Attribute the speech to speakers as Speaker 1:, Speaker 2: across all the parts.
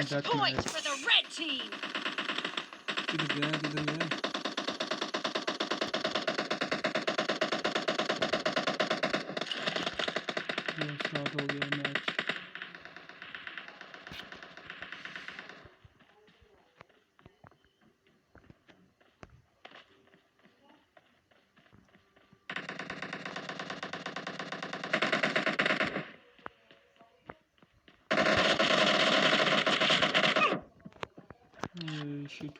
Speaker 1: First point for the red team.
Speaker 2: किधर गया ये स्टार्ट हो गया match shit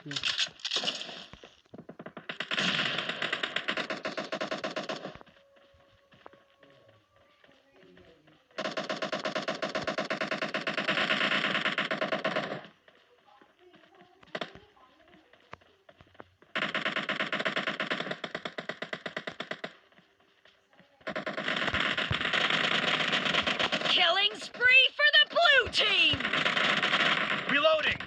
Speaker 1: Killing spree for the blue team.
Speaker 3: Reloading.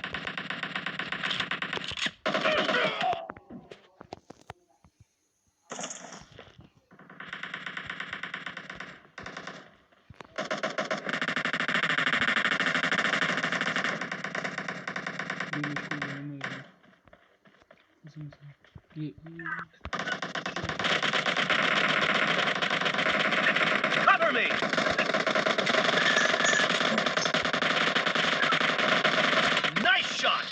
Speaker 3: Cover me. Nice shot.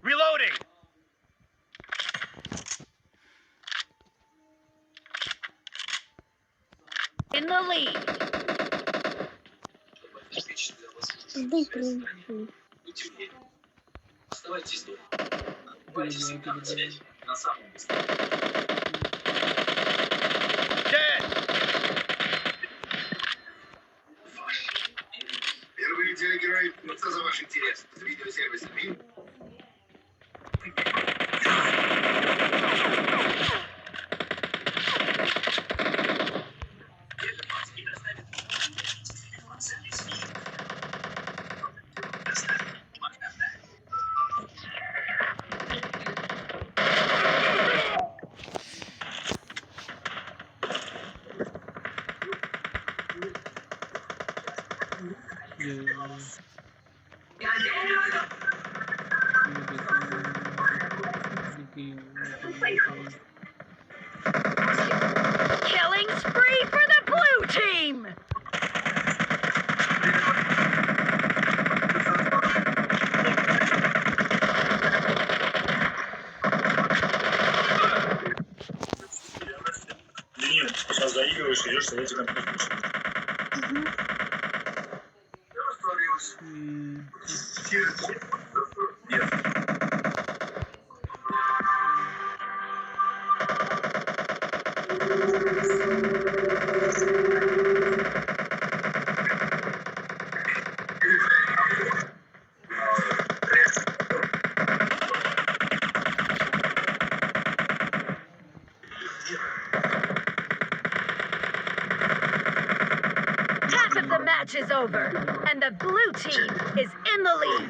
Speaker 3: Reloading.
Speaker 1: In the lead.
Speaker 3: Dead.
Speaker 4: Первые телегерои, ну что за ваш интерес? С видеосервиса Вин?
Speaker 1: Killing spree for the blue team.
Speaker 5: Нет, сейчас заигрываешь, идешь с этим компьютером.
Speaker 1: Half of the match is over, and the blue team is in the lead.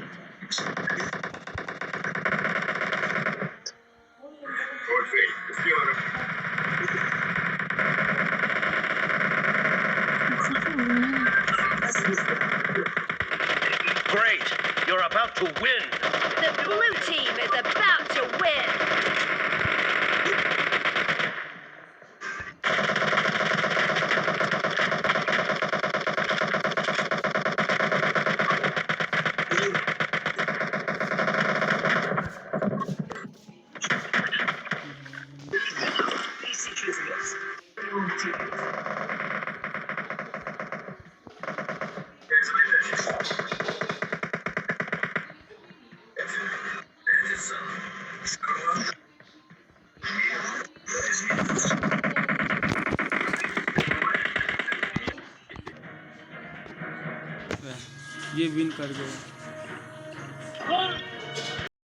Speaker 3: Great. You're about to win.
Speaker 1: The blue team is about to win.
Speaker 2: ये win कर गए।